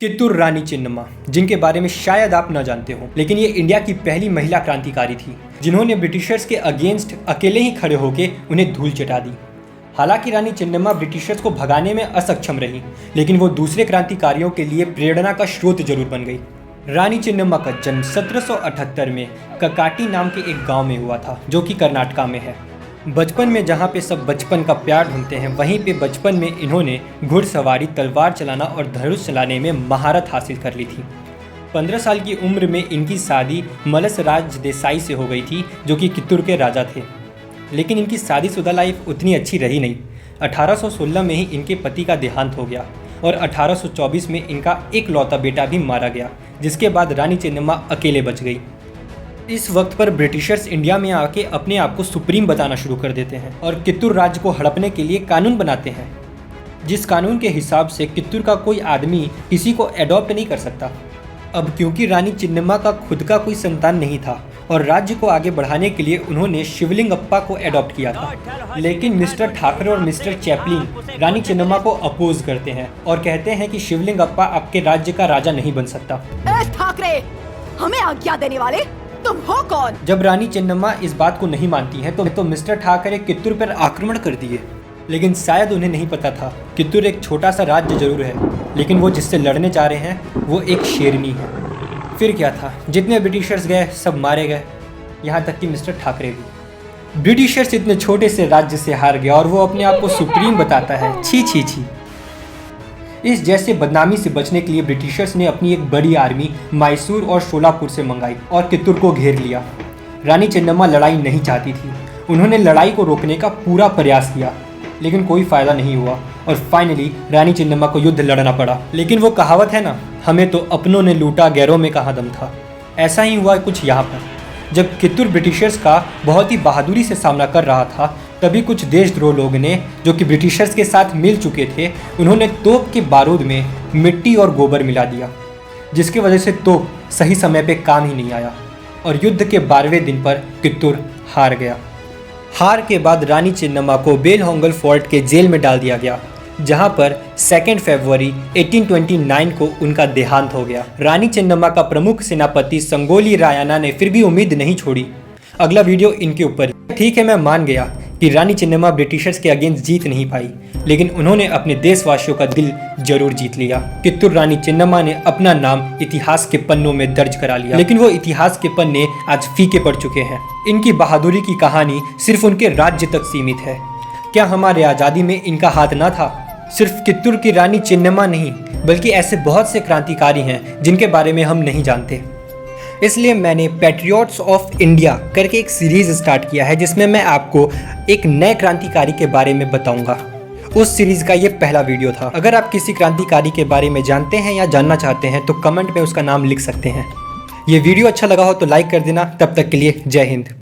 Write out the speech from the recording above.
कित्तूर रानी चिन्नम्मा, जिनके बारे में शायद आप न जानते हो, लेकिन ये इंडिया की पहली महिला क्रांतिकारी थी जिन्होंने ब्रिटिशर्स के अगेंस्ट अकेले ही खड़े होकर उन्हें धूल चटा दी। हालांकि रानी चिन्नम्मा ब्रिटिशर्स को भगाने में असक्षम रही, लेकिन वो दूसरे क्रांतिकारियों के लिए प्रेरणा का स्रोत जरूर बन गई। रानी चिन्नम्मा का जन्म 1778 में ककाटी नाम के एक गांव में हुआ था, जो कि कर्नाटका में है। बचपन में जहाँ पे सब बचपन का प्यार ढूंढते हैं, वहीं पे बचपन में इन्होंने घुड़सवारी, तलवार चलाना और धनुष चलाने में महारत हासिल कर ली थी। 15 साल की उम्र में इनकी शादी मलस राज देसाई से हो गई थी, जो कि कित्तूर के राजा थे। लेकिन इनकी शादीशुदा लाइफ उतनी अच्छी रही नहीं। 1816 में ही इनके पति का देहांत हो गया और 1824 में इनका एक लौता बेटा भी मारा गया, जिसके बाद रानी चिन्नम्मा अकेले बच गई। इस वक्त पर ब्रिटिशर्स इंडिया में आके अपने आप को सुप्रीम बताना शुरू कर देते हैं और कित्तूर राज्य को हड़पने के लिए कानून बनाते हैं, जिस कानून के हिसाब से कित्तूर का कोई आदमी किसी को एडॉप्ट नहीं कर सकता। अब क्योंकि रानी चिन्नम्मा का खुद का कोई संतान नहीं था और राज्य को आगे बढ़ाने के लिए उन्होंने शिवलिंगप्पा को एडॉप्ट किया था, लेकिन मिस्टर ठाकरे और मिस्टर चैपलिन रानी चिन्नम्मा को अपोज करते हैं और कहते हैं कि शिवलिंगप्पा आपके राज्य का राजा नहीं बन सकता। ठाकरे, हमें आज्ञा देने वाले तुम हो कौन? जब रानी चिन्नम्मा इस बात को नहीं मानती हैं तो मिस्टर ठाकरे कित्तूर पर आक्रमण कर दिए, लेकिन शायद उन्हें नहीं पता था कित्तूर एक छोटा सा राज्य जरूर है, लेकिन वो जिससे लड़ने जा रहे हैं वो एक शेरनी है। फिर क्या था, जितने ब्रिटिशर्स गए सब मारे गए, यहाँ तक कि मिस्टर ठाकरे भी। ब्रिटिशर्स इतने छोटे से राज्य से हार गया और वो अपने आप को सुप्रीम बताता है। छी छी छी। इस जैसे बदनामी से बचने के लिए ब्रिटिशर्स ने अपनी एक बड़ी आर्मी मैसूर और शोलापुर से मंगाई और कित्तूर को घेर लिया। रानी चिन्नम्मा लड़ाई नहीं चाहती थी। उन्होंने लड़ाई को रोकने का पूरा प्रयास किया, लेकिन कोई फायदा नहीं हुआ और फाइनली रानी चिन्नम्मा को युद्ध लड़ना पड़ा। लेकिन वो कहावत है ना, हमें तो अपनों ने लूटा, गैरों में कहाँ दम था। ऐसा ही हुआ कुछ यहाँ पर। जब कित्तूर ब्रिटिशर्स का बहुत ही बहादुरी से सामना कर रहा था, तभी कुछ देशद्रोह लोग ने, जो कि ब्रिटिशर्स के साथ मिल चुके थे, उन्होंने तोप के बारूद में मिट्टी और गोबर मिला दिया, जिसकी वजह से तोप सही समय पे काम ही नहीं आया और युद्ध के 12वें दिन पर कित्तूर हार गया। हार के बाद रानी चिन्नम्मा को बेलहोंगल फोर्ट के जेल में डाल दिया गया, जहां पर 2 फरवरी 1829 को उनका देहांत हो गया। रानी चिन्नम्मा का प्रमुख सेनापति संगोली रायण्णा ने फिर भी उम्मीद नहीं छोड़ी। अगला वीडियो इनके ऊपर। ठीक है, मैं मान गया कि रानी चिन्नम्मा ब्रिटिशर्स के अगेंस्ट जीत नहीं पाई, लेकिन उन्होंने अपने देशवासियों का दिल जरूर जीत लिया। कित्तूर रानी चिन्नम्मा ने अपना नाम इतिहास के पन्नों में दर्ज करा लिया, लेकिन वो इतिहास के पन्ने आज फीके पड़ चुके हैं। इनकी बहादुरी की कहानी सिर्फ उनके राज्य तक सीमित है। क्या हमारे आज़ादी में इनका हाथ ना था? सिर्फ कित्तूर की रानी चिन्नम्मा नहीं, बल्कि ऐसे बहुत से क्रांतिकारी हैं जिनके बारे में हम नहीं जानते। इसलिए मैंने पैट्रियट्स ऑफ इंडिया करके एक सीरीज़ स्टार्ट किया है, जिसमें मैं आपको एक नए क्रांतिकारी के बारे में बताऊंगा। उस सीरीज़ का ये पहला वीडियो था। अगर आप किसी क्रांतिकारी के बारे में जानते हैं या जानना चाहते हैं तो कमेंट में उसका नाम लिख सकते हैं। ये वीडियो अच्छा लगा हो तो लाइक कर देना। तब तक के लिए जय हिंद।